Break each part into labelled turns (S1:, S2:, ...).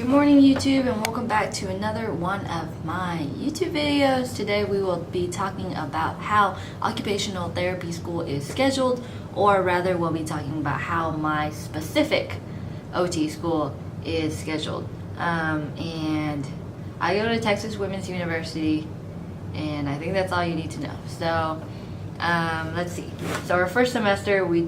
S1: morning YouTube, and welcome back to another one of my YouTube videos. Today we will be talking about how occupational therapy school is scheduled, or rather we'll be talking about how my specific OT school is scheduled. And I go to Texas Women's University, and I think that's all you need to know. So let's see. So our first semester we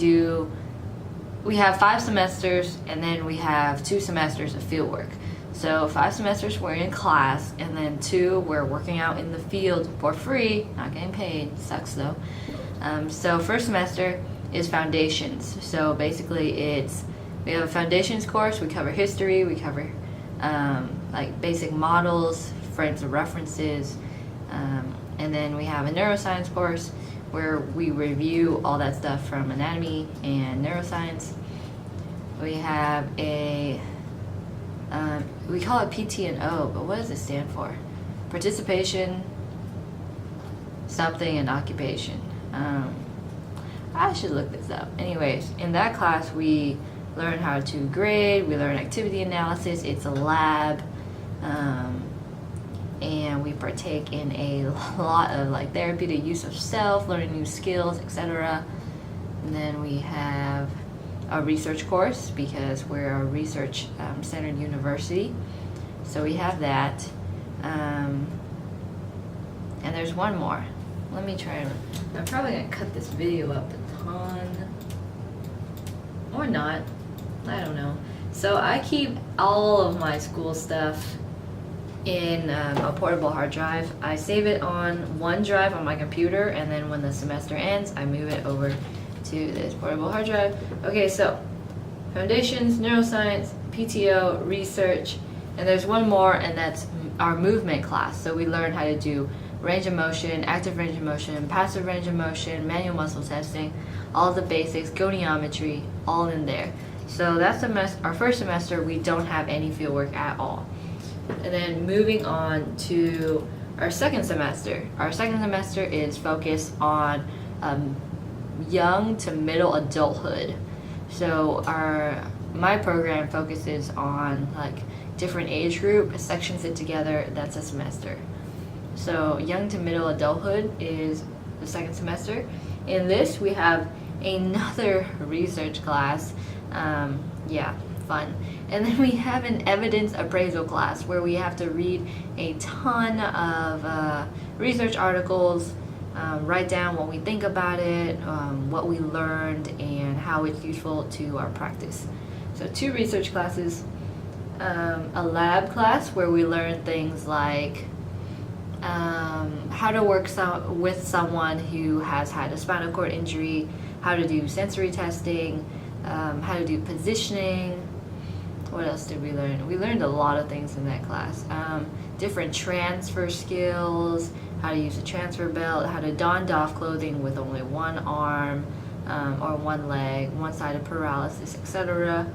S1: have 5 semesters, and then we have 2 semesters of field work. So 5 semesters we're in class, and then 2 we're working out in the field for free, not getting paid, sucks though. So first semester is foundations. So basically we have a foundations course, we cover history, we cover like basic models, frames of references, and then we have a neuroscience course where we review all that stuff from anatomy and neuroscience. We have we call it PT&O, but what does it stand for? Participation, something, and occupation. I should look this up. Anyways, in that class we learn how to grade, we learn activity analysis, it's a lab, and we partake in a lot of like therapeutic use of self, learning new skills, etc. And then we have a research course because we're a research centered university. So we have that. And there's one more. Let me try. I'm probably gonna cut this video up a ton. Or not. I don't know. So I keep all of my school stuff in a portable hard drive. I save it on OneDrive on my computer, and then when the semester ends I move it over to this portable hard drive. Okay, so foundations, neuroscience, PTO, research, and there's one more, and that's our movement class. So we learn how to do range of motion, active range of motion, passive range of motion, manual muscle testing, all the basics, goniometry, all in there. So that's our first semester. We don't have any field work at all. And then moving on to our second semester. Our second semester is focused on young to middle adulthood. So my program focuses on like different age group, sections it together, that's a semester. So young to middle adulthood is the second semester. In this we have another research class. Yeah, fun. And then we have an evidence appraisal class where we have to read a ton of research articles, write down what we think about it, what we learned, and how it's useful to our practice. So 2 research classes, a lab class where we learn things like how to work with someone who has had a spinal cord injury, how to do sensory testing, how to do positioning. What else did we learn? We learned a lot of things in that class. Different transfer skills, how to use a transfer belt, how to don doff clothing with only one arm or one leg, one-sided paralysis, etc.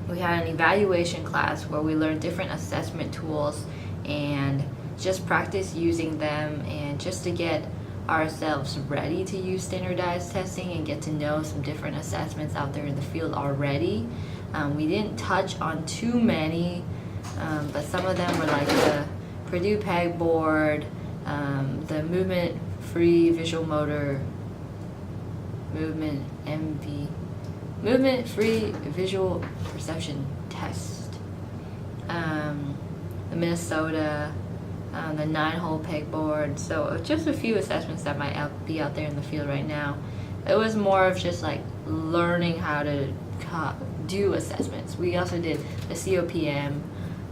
S1: We had an evaluation class where we learned different assessment tools and just practice using them, and just to get ourselves ready to use standardized testing and get to know some different assessments out there in the field already. We didn't touch on too many, but some of them were like the Purdue pegboard, the movement-free visual motor, movement-free visual perception test, the Minnesota, the 9-hole pegboard. So just a few assessments that might be out there in the field right now. It was more of just like learning how to do assessments. We also did the COPM,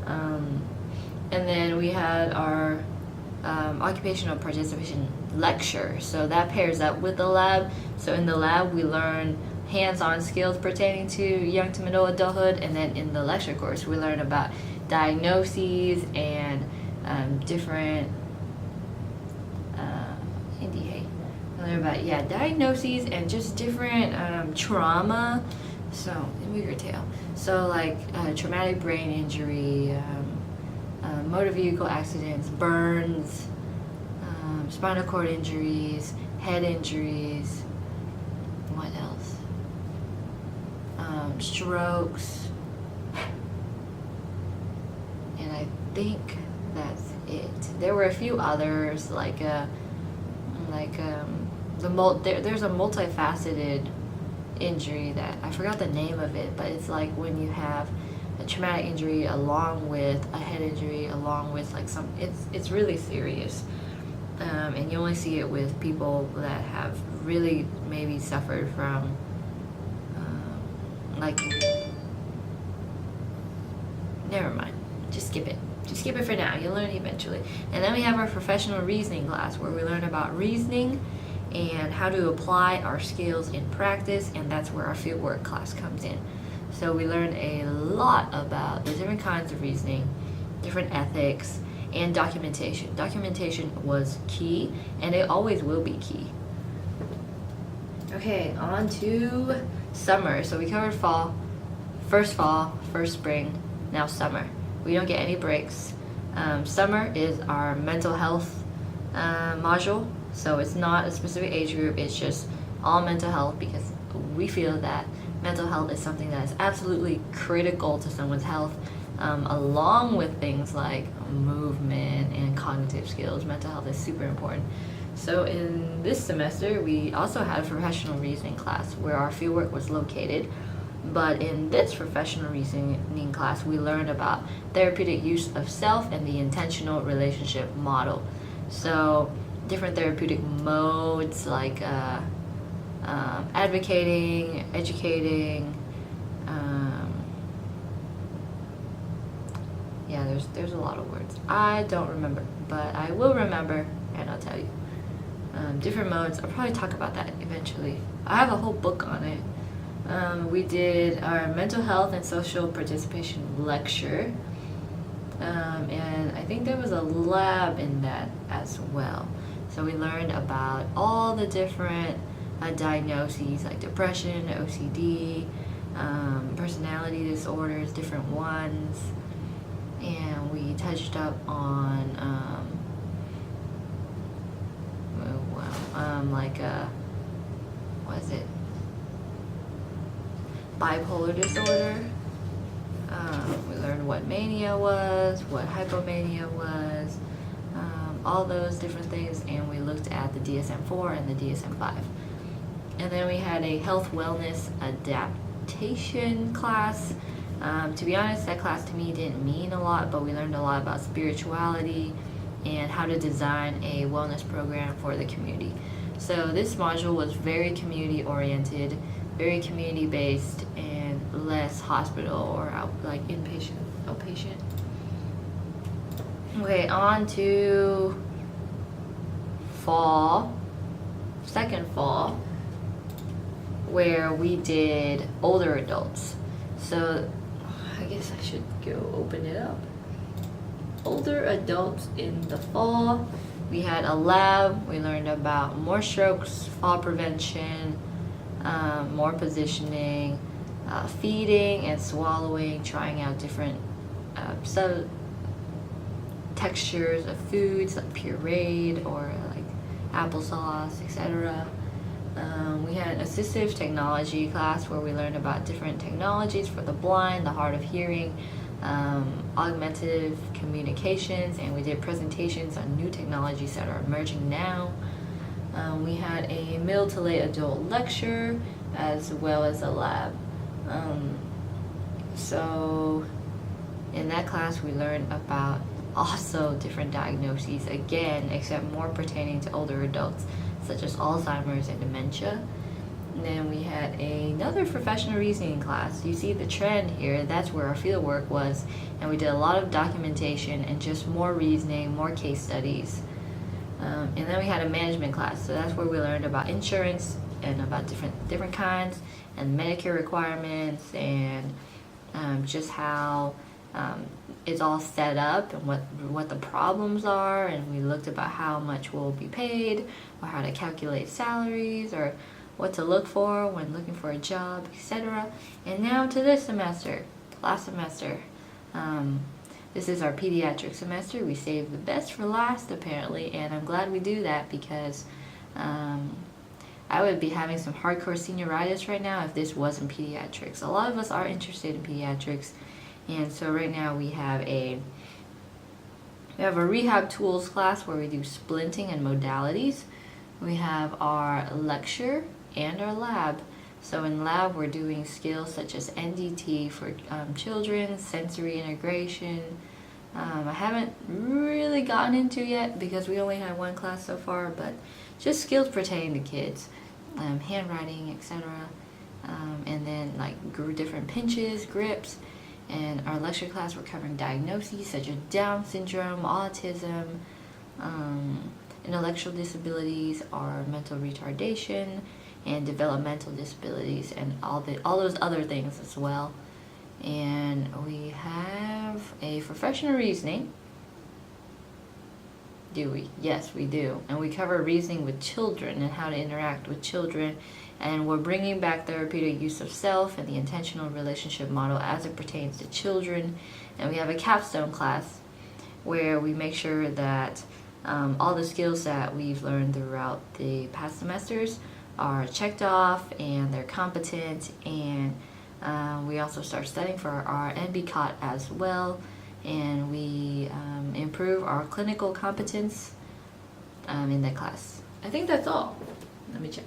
S1: and then we had our occupational participation lecture. So that pairs up with the lab. So in the lab we learn hands-on skills pertaining to young to middle adulthood, and then in the lecture course we learn about diagnoses and different diagnoses and just different trauma. So move your tail. So like traumatic brain injury, motor vehicle accidents, burns, spinal cord injuries, head injuries. What else? Strokes, think that's it. There were a few others, like there's a multifaceted injury that I forgot the name of it, but it's like when you have a traumatic injury along with a head injury, along with like it's really serious, and you only see it with people that have really maybe suffered from like, never mind, just skip it for now, you'll learn eventually. And then we have our professional reasoning class, where we learn about reasoning and how to apply our skills in practice, and that's where our fieldwork class comes in. So we learned a lot about the different kinds of reasoning, different ethics, and documentation. Documentation was key, and it always will be key. Okay, on to summer. So we covered fall, first spring, now summer. We don't get any breaks. Summer is our mental health module, so it's not a specific age group, it's just all mental health, because we feel that mental health is something that is absolutely critical to someone's health, along with things like movement and cognitive skills. Mental health is super important. So in this semester, we also had a professional reasoning class where our fieldwork was located. But in this professional reasoning class, we learned about therapeutic use of self and the intentional relationship model. So different therapeutic modes like advocating, educating. Yeah, there's a lot of words. I don't remember, but I will remember, and I'll tell you. Different modes. I'll probably talk about that eventually. I have a whole book on it. We did our mental health and social participation lecture, and I think there was a lab in that as well. So we learned about all the different diagnoses like depression, OCD, personality disorders, different ones, and we touched up on what is it? Bipolar disorder. We learned what mania was, what hypomania was, all those different things, and we looked at the DSM-4 and the DSM-5. And then we had a health wellness adaptation class. To be honest, that class to me didn't mean a lot, but we learned a lot about spirituality and how to design a wellness program for the community. So this module was very community oriented, very community based, and less hospital or like outpatient. Okay, on to second fall, where we did older adults. So I guess I should go open it up. Older adults in the fall. We had a lab. We learned about more strokes, fall prevention, more positioning, feeding and swallowing, trying out different textures of foods like pureed or like applesauce, etc. We had an assistive technology class where we learned about different technologies for the blind, the hard of hearing, augmentative communications, and we did presentations on new technologies that are emerging now. We had a middle to late adult lecture as well as a lab. So in that class we learned about also different diagnoses, again, except more pertaining to older adults, such as Alzheimer's and dementia. And then we had another professional reasoning class. You see the trend here, that's where our field work was, and we did a lot of documentation and just more reasoning, more case studies. And then we had a management class, so that's where we learned about insurance and about different kinds and Medicare requirements and just how it's all set up and what the problems are, and we looked about how much we'll be paid or how to calculate salaries or what to look for when looking for a job, etc. And now to this semester, last semester. This is our pediatric semester. We saved the best for last, apparently, and I'm glad we do that because I would be having some hardcore senioritis right now if this wasn't pediatrics. A lot of us are interested in pediatrics, and so right now we have a We have a rehab tools class where we do splinting and modalities. We have our lecture and our lab. So in lab, we're doing skills such as NDT for children, sensory integration. I haven't really gotten into yet because we only had one class so far, but just skills pertaining to kids, handwriting, etc. And then like different pinches, grips. And our lecture class, we're covering diagnoses such as Down syndrome, autism, intellectual disabilities, or mental retardation, and developmental disabilities, and all those other things as well. And we have a professional reasoning. Do we? Yes, we do. And we cover reasoning with children and how to interact with children. And we're bringing back therapeutic use of self and the intentional relationship model as it pertains to children. And we have a capstone class where we make sure that all the skills that we've learned throughout the past semesters are checked off and they're competent. And we also start studying for our NBCOT as well. And we improve our clinical competence in that class. I think that's all. Let me check.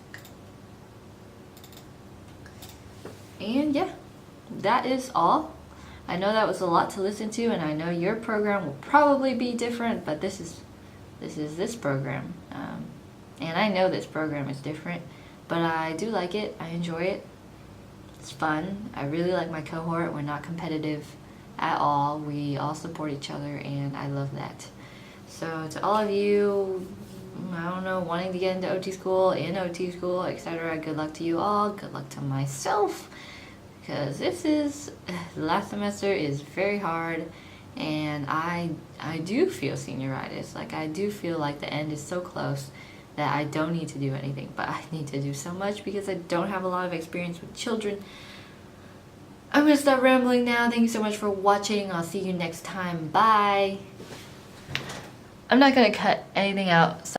S1: And yeah, that is all. I know that was a lot to listen to, and I know your program will probably be different, but this is this program. And I know this program is different, but I do like it. I enjoy it. It's fun. I really like my cohort. We're not competitive at all. We all support each other, and I love that. So to all of you, I don't know, wanting to get into OT school, in OT school, etc., good luck to you all. Good luck to myself, because the last semester is very hard, and I do feel senioritis. Like, I do feel like the end is so close that I don't need to do anything, but I need to do so much because I don't have a lot of experience with children. I'm going to stop rambling now. Thank you so much for watching. I'll see you next time. Bye. I'm not going to cut anything out.